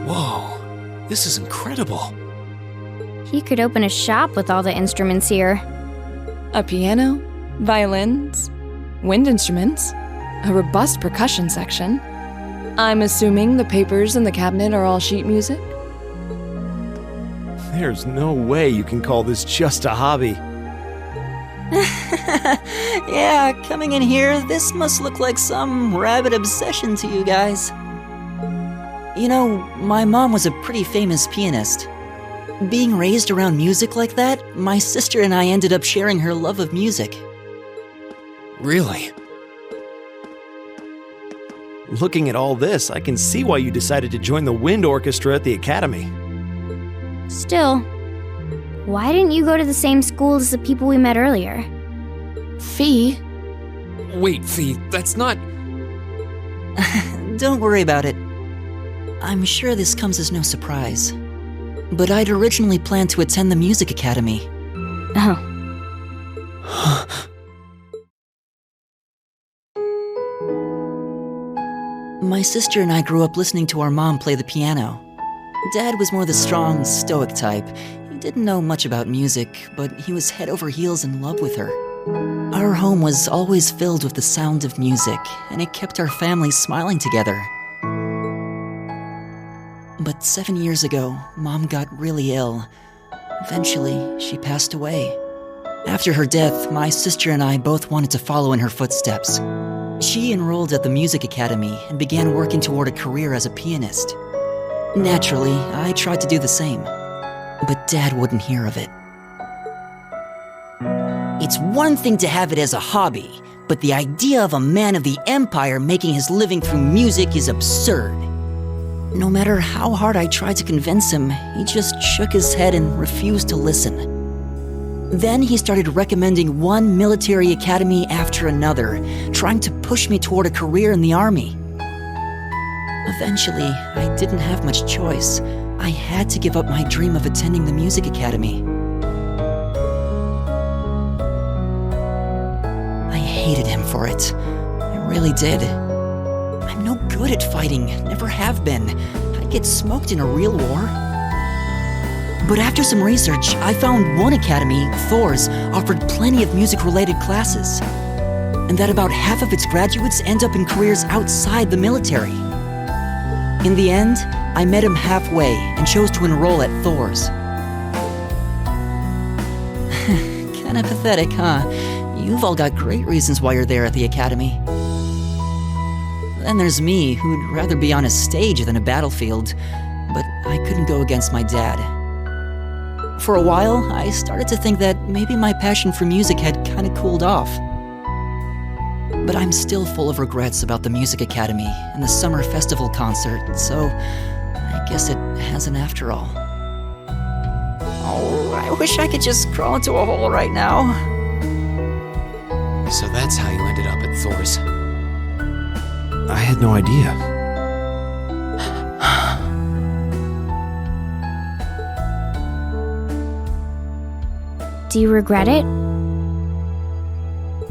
Whoa, this is incredible. He could open a shop with all the instruments here. A piano, violins, wind instruments, a robust percussion section. I'm assuming the papers in the cabinet are all sheet music? There's no way you can call this just a hobby. Yeah, coming in here, this must look like some rabid obsession to you guys. You know, my mom was a pretty famous pianist. Being raised around music like that, my sister and I ended up sharing her love of music. Really? Looking at all this, I can see why you decided to join the wind orchestra at the academy. Still, why didn't you go to the same school as the people we met earlier? Fee? Wait, Fee, that's not... Don't worry about it. I'm sure this comes as no surprise. But I'd originally planned to attend the music academy. Oh. My sister and I grew up listening to our mom play the piano. Dad was more the strong, stoic type. He didn't know much about music, but he was head over heels in love with her. Our home was always filled with the sound of music, and it kept our family smiling together. But 7 years ago, Mom got really ill. Eventually, she passed away. After her death, my sister and I both wanted to follow in her footsteps. She enrolled at the music academy and began working toward a career as a pianist. Naturally, I tried to do the same, but Dad wouldn't hear of it. It's one thing to have it as a hobby, but the idea of a man of the empire making his living through music is absurd. No matter how hard I tried to convince him, he just shook his head and refused to listen. Then he started recommending one military academy after another, trying to push me toward a career in the army. Eventually, I didn't have much choice. I had to give up my dream of attending the music academy. I hated him for it. I really did. I'm no good at fighting, never have been. I'd get smoked in a real war. But after some research, I found one academy, Thor's, offered plenty of music-related classes. And that about half of its graduates end up in careers outside the military. In the end, I met him halfway and chose to enroll at Thor's. Kinda pathetic, huh? You've all got great reasons why you're there at the academy. Then there's me, who'd rather be on a stage than a battlefield, but I couldn't go against my dad. For a while, I started to think that maybe my passion for music had kinda cooled off. But I'm still full of regrets about the music academy and the summer festival concert, so I guess it hasn't after all. Oh, I wish I could just crawl into a hole right now. So that's how you ended up at Thor's. I had no idea. Do you regret it?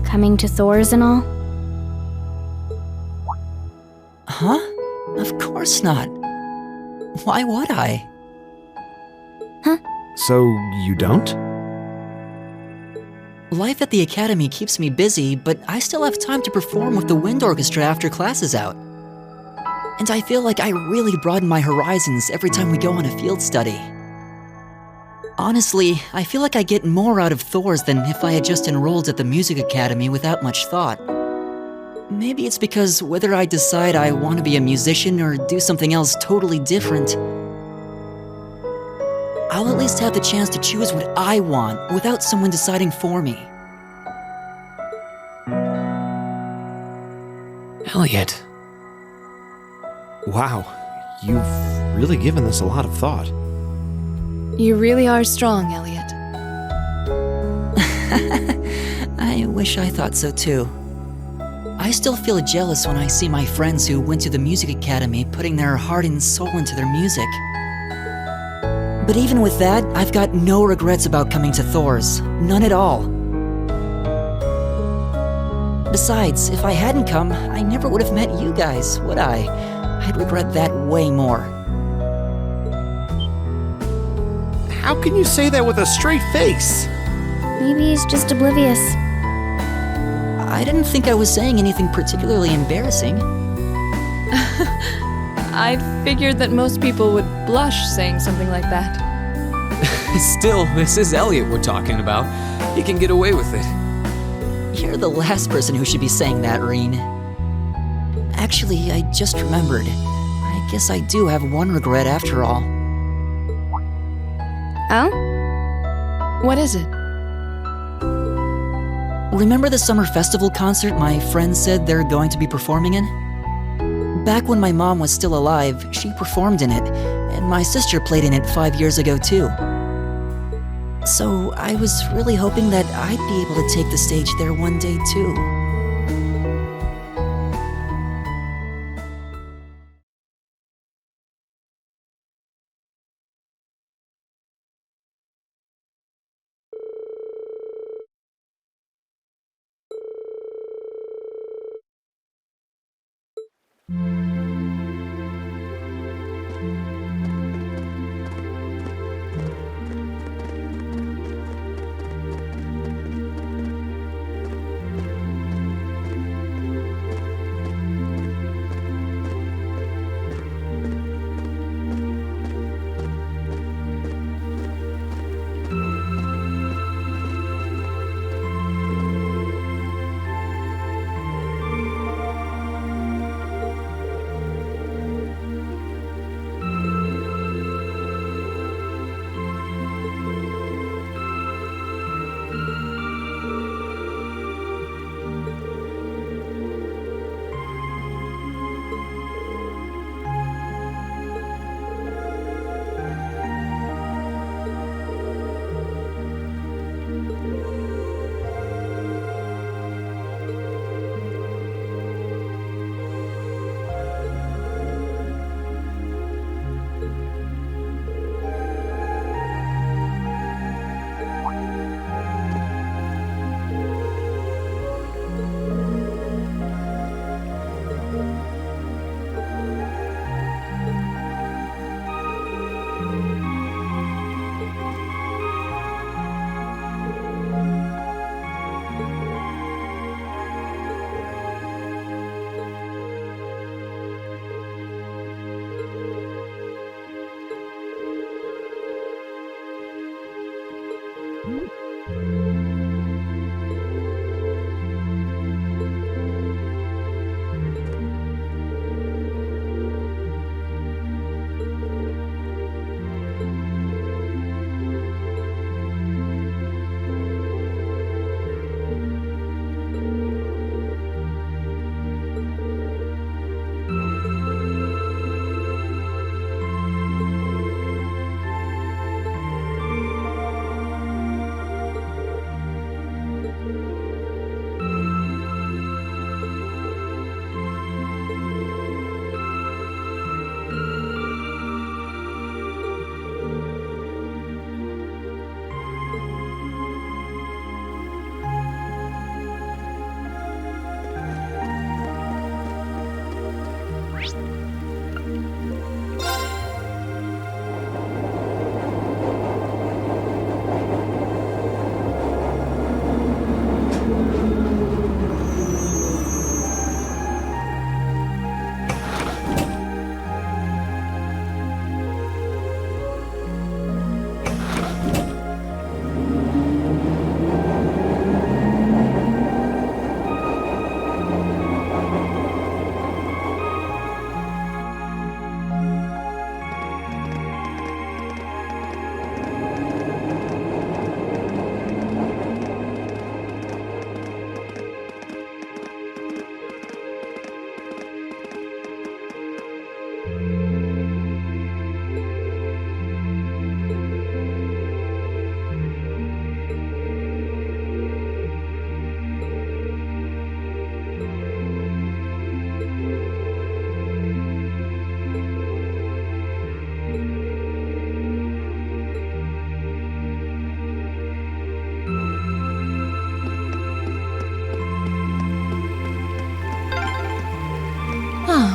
Coming to Thor's and all? Huh? Of course not. Why would I? Huh? So you don't? Life at the academy keeps me busy, but I still have time to perform with the wind orchestra after class is out. And I feel like I really broaden my horizons every time we go on a field study. Honestly, I feel like I get more out of Thor's than if I had just enrolled at the music academy without much thought. Maybe it's because whether I decide I want to be a musician or do something else totally different, I'll at least have the chance to choose what I want without someone deciding for me. Elliot. Wow, you've really given this a lot of thought. You really are strong, Elliot. I wish I thought so too. I still feel jealous when I see my friends who went to the music academy putting their heart and soul into their music. But even with that, I've got no regrets about coming to Thor's. None at all. Besides, if I hadn't come, I never would have met you guys, would I? I'd regret that way more. How can you say that with a straight face? Maybe he's just oblivious. I didn't think I was saying anything particularly embarrassing. I figured that most people would blush saying something like that. Still, this is Elliot we're talking about. He can get away with it. You're the last person who should be saying that, Reen. Actually, I just remembered. I guess I do have one regret after all. Oh? What is it? Remember the summer festival concert my friends said they're going to be performing in? Back when my mom was still alive, she performed in it, and my sister played in it 5 years ago too. So I was really hoping that I'd be able to take the stage there one day too.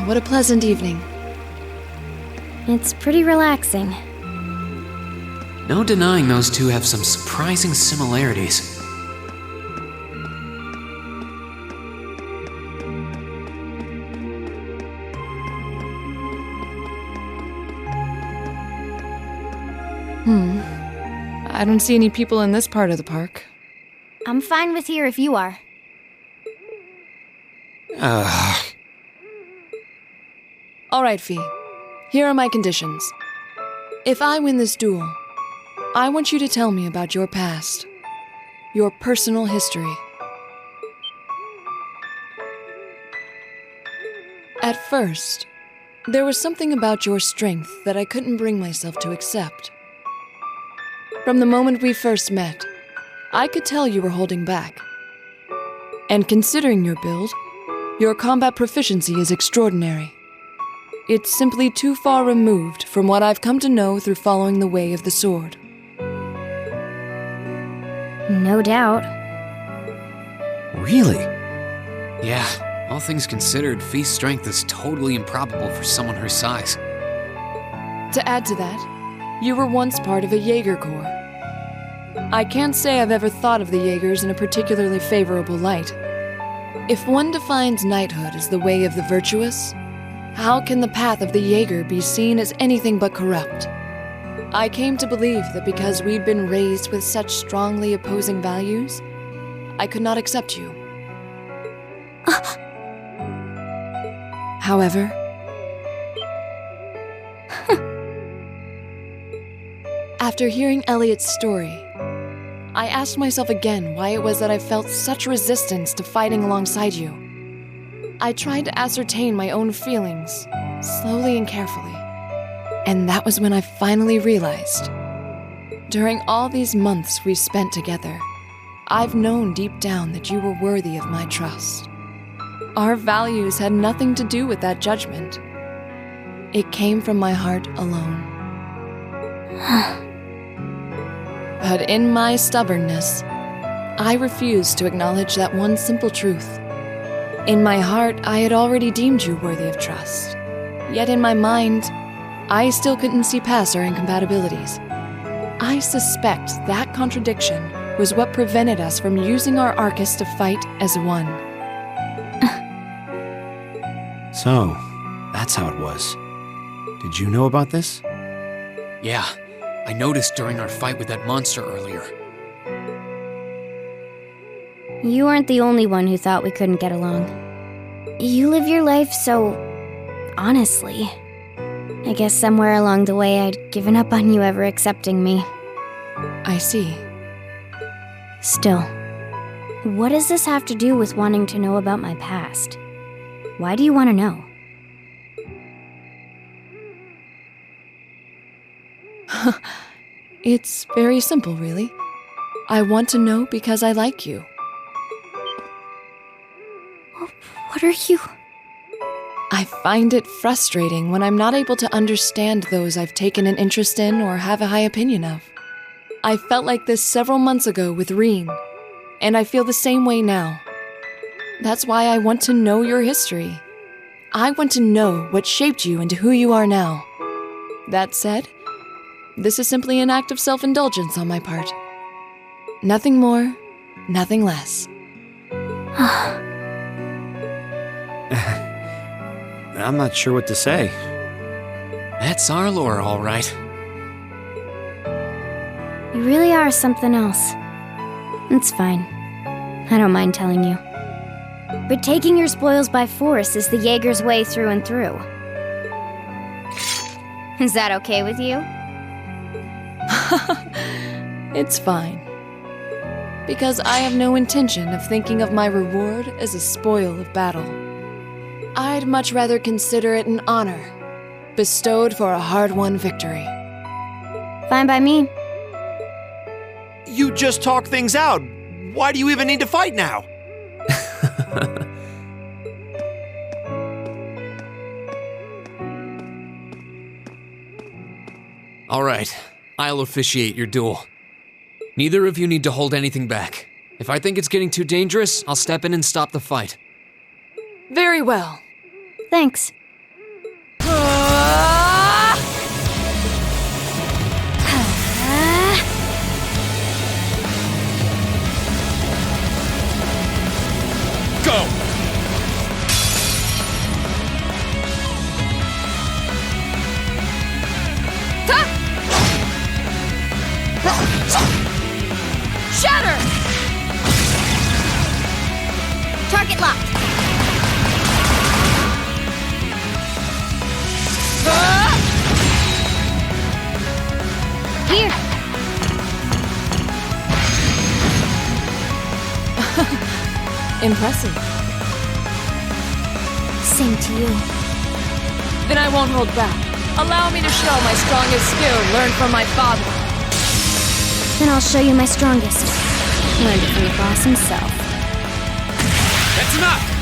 What a pleasant evening. It's pretty relaxing. No denying those two have some surprising similarities. I don't see any people in this part of the park. I'm fine with here if you are. All right, Fee. Here are my conditions. If I win this duel, I want you to tell me about your past. Your personal history. At first, there was something about your strength that I couldn't bring myself to accept. From the moment we first met, I could tell you were holding back. And considering your build, your combat proficiency is extraordinary. It's simply too far removed from what I've come to know through following the way of the sword. No doubt. Really? Yeah, all things considered, Fee's strength is totally improbable for someone her size. To add to that, you were once part of a Jaeger Corps. I can't say I've ever thought of the Jaegers in a particularly favorable light. If one defines knighthood as the way of the virtuous, how can the path of the Jaeger be seen as anything but corrupt? I came to believe that because we'd been raised with such strongly opposing values, I could not accept you. However, after hearing Elliot's story, I asked myself again why it was that I felt such resistance to fighting alongside you. I tried to ascertain my own feelings, slowly and carefully. And that was when I finally realized. During all these months we spent together, I've known deep down that you were worthy of my trust. Our values had nothing to do with that judgment. It came from my heart alone. But in my stubbornness, I refused to acknowledge that one simple truth. In my heart, I had already deemed you worthy of trust. Yet in my mind, I still couldn't see past our incompatibilities. I suspect that contradiction was what prevented us from using our Arcus to fight as one. So, that's how it was. Did you know about this? Yeah, I noticed during our fight with that monster earlier. You aren't the only one who thought we couldn't get along. You live your life so honestly. I guess somewhere along the way I'd given up on you ever accepting me. I see. Still, what does this have to do with wanting to know about my past? Why do you want to know? It's very simple, really. I want to know because I like you. What are you? I find it frustrating when I'm not able to understand those I've taken an interest in or have a high opinion of. I felt like this several months ago with Reen, and I feel the same way now. That's why I want to know your history. I want to know what shaped you into who you are now. That said, this is simply an act of self-indulgence on my part. Nothing more, nothing less. I'm not sure what to say. That's our lore, all right. You really are something else. It's fine. I don't mind telling you. But taking your spoils by force is the Jaeger's way through and through. Is that okay with you? It's fine. Because I have no intention of thinking of my reward as a spoil of battle. I'd much rather consider it an honor, bestowed for a hard-won victory. Fine by me. You just talk things out. Why do you even need to fight now? All right, I'll officiate your duel. Neither of you need to hold anything back. If I think it's getting too dangerous, I'll step in and stop the fight. Very well. Thanks. Impressive. Same to you. Then I won't hold back. Allow me to show my strongest skill learned from my father. Then I'll show you my strongest. Learned it from the boss himself. That's enough!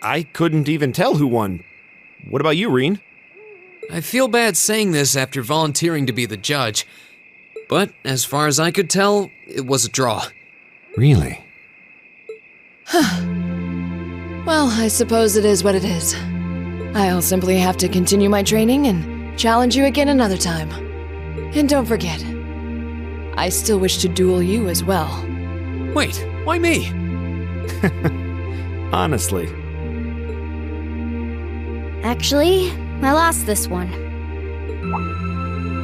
I couldn't even tell who won. What about you, Reen? I feel bad saying this after volunteering to be the judge, but as far as I could tell, it was a draw. Really? Well, I suppose it is what it is. I'll simply have to continue my training and challenge you again another time. And don't forget, I still wish to duel you as well. Wait, why me? Honestly. Actually, I lost this one.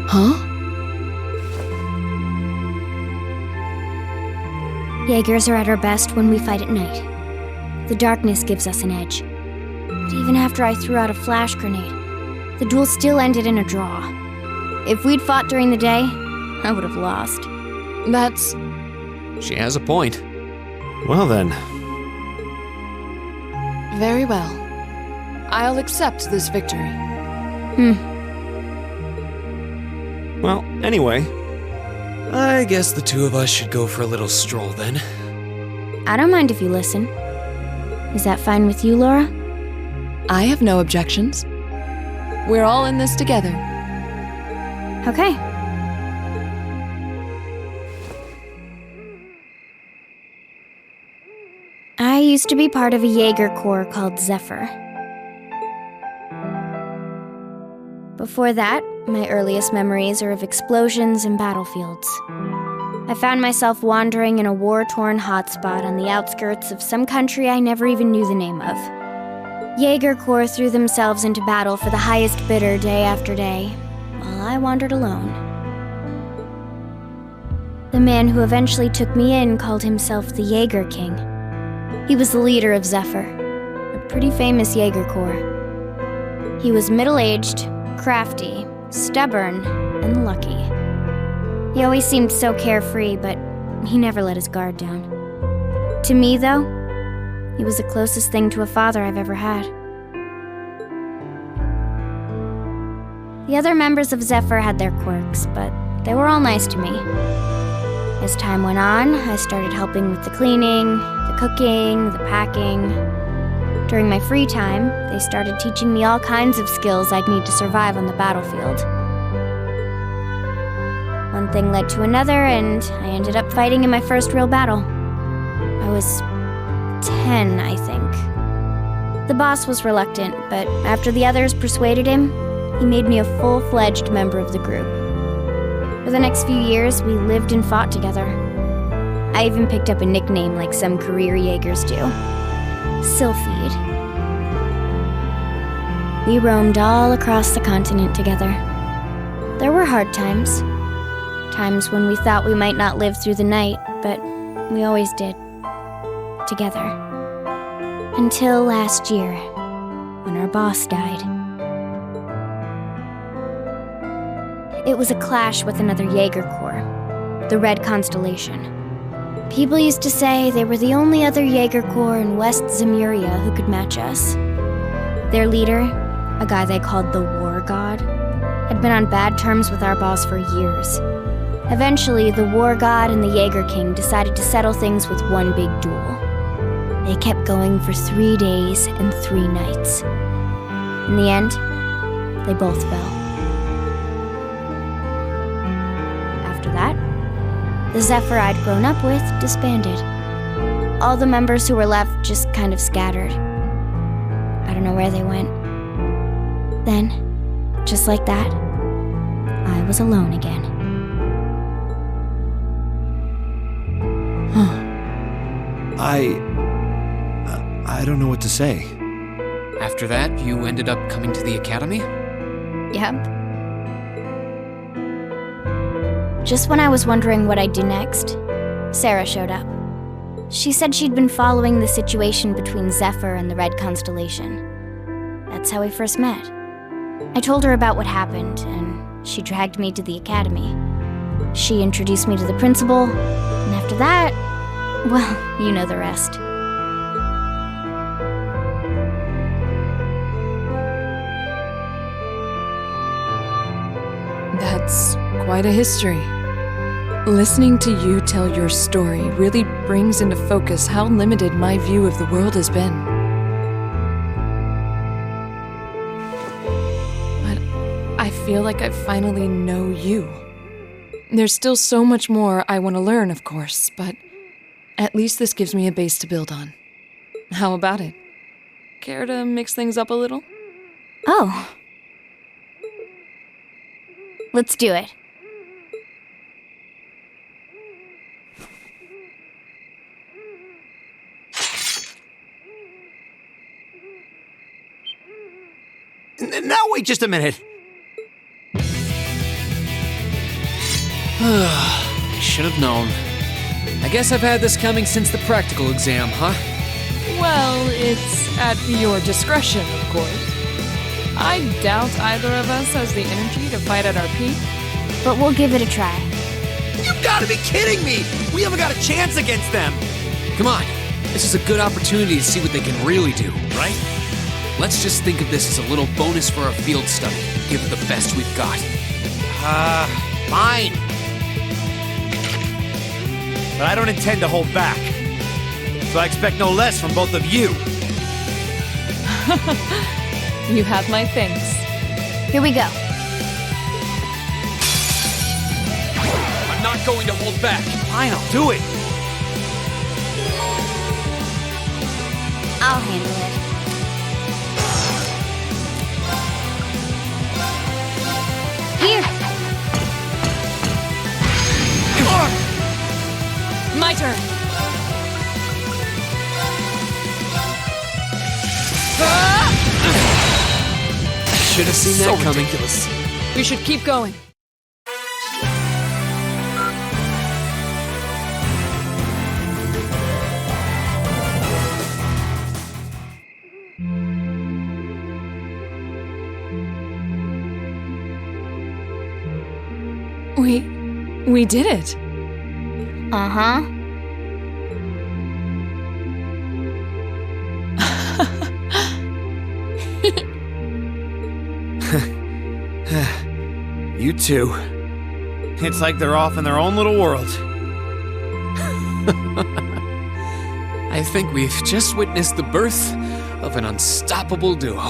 Huh? Jaegers are at our best when we fight at night. The darkness gives us an edge. But even after I threw out a flash grenade, the duel still ended in a draw. If we'd fought during the day, I would have lost. That's... She has a point. Well then. very well. I'll accept this victory. Well, anyway. I guess the two of us should go for a little stroll then. I don't mind if you listen. Is that fine with you, Laura? I have no objections. We're all in this together. Okay. I used to be part of a Jaeger Corps called Zephyr. Before that, my earliest memories are of explosions and battlefields. I found myself wandering in a war-torn hotspot on the outskirts of some country I never even knew the name of. Jaeger Corps threw themselves into battle for the highest bidder day after day, while I wandered alone. The man who eventually took me in called himself the Jaeger King. He was the leader of Zephyr, a pretty famous Jaeger Corps. He was middle-aged, crafty, stubborn, and lucky. He always seemed so carefree, but he never let his guard down. To me, though, he was the closest thing to a father I've ever had. The other members of Zephyr had their quirks, but they were all nice to me. As time went on, I started helping with the cleaning, the cooking, the packing. During my free time, they started teaching me all kinds of skills I'd need to survive on the battlefield. One thing led to another, and I ended up fighting in my first real battle. I was 10, I think. The boss was reluctant, but after the others persuaded him, he made me a full-fledged member of the group. For the next few years, we lived and fought together. I even picked up a nickname like some career Jaegers do. Sylphid. We roamed all across the continent together. There were hard times. Times when we thought we might not live through the night, but we always did. Together. Until last year, when our boss died. It was a clash with another Jaeger Corps, the Red Constellation. People used to say they were the only other Jaeger Corps in West Zemuria who could match us. Their leader, a guy they called the War God, had been on bad terms with our boss for years. Eventually, the War God and the Jaeger King decided to settle things with one big duel. They kept going for 3 days and 3 nights. In the end, they both fell. After that, the Zephyr I'd grown up with disbanded. All the members who were left just kind of scattered. I don't know where they went. Then, just like that, I was alone again. I don't know what to say. After that, you ended up coming to the academy? Yep. Just when I was wondering what I'd do next, Sarah showed up. She said she'd been following the situation between Zephyr and the Red Constellation. That's how we first met. I told her about what happened, and she dragged me to the academy. She introduced me to the principal, and after that, well, you know the rest. That's quite a history. Listening to you tell your story really brings into focus how limited my view of the world has been. But I feel like I finally know you. There's still so much more I want to learn, of course, but at least this gives me a base to build on. How about it? Care to mix things up a little? Oh. Let's do it. Now wait just a minute. Should have known. I guess I've had this coming since the practical exam, huh? Well, it's at your discretion, of course. I doubt either of us has the energy to fight at our peak. But we'll give it a try. You've got to be kidding me! We haven't got a chance against them! Come on, this is a good opportunity to see what they can really do, right? Let's just think of this as a little bonus for our field study. Give it the best we've got. Fine. But I don't intend to hold back. So I expect no less from both of you. You have my thanks. Here we go. I'm not going to hold back. Fine, I'll do it. I'll handle it. Here. My turn. Should have seen that coming. Ridiculous. We should keep going. We did it. Uh-huh. You two. It's like they're off in their own little world. I think we've just witnessed the birth of an unstoppable duo.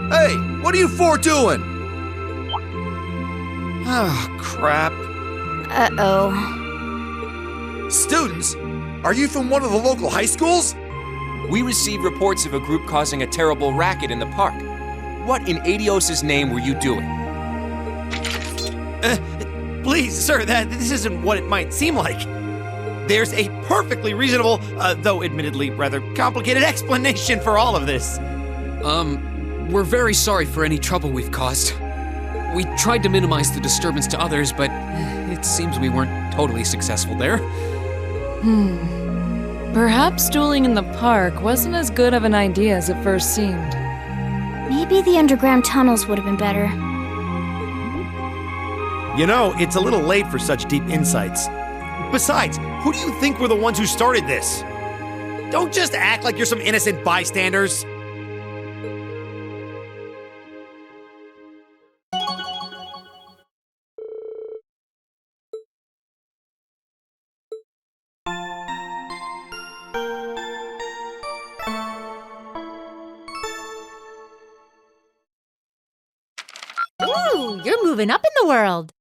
Hey, what are you four doing? Oh, crap. Uh-oh. Students, are you from one of the local high schools? We received reports of a group causing a terrible racket in the park. What in Adios's name were you doing? Please, sir, this isn't what it might seem like. There's a perfectly reasonable, though admittedly rather complicated explanation for all of this. We're very sorry for any trouble we've caused. We tried to minimize the disturbance to others, but it seems we weren't totally successful there. Perhaps dueling in the park wasn't as good of an idea as it first seemed. Maybe the underground tunnels would have been better. You know, it's a little late for such deep insights. Besides, who do you think were the ones who started this? Don't just act like you're some innocent bystanders. Ooh, you're moving up in the world.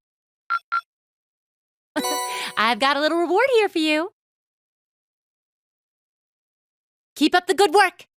I've got a little reward here for you. Keep up the good work.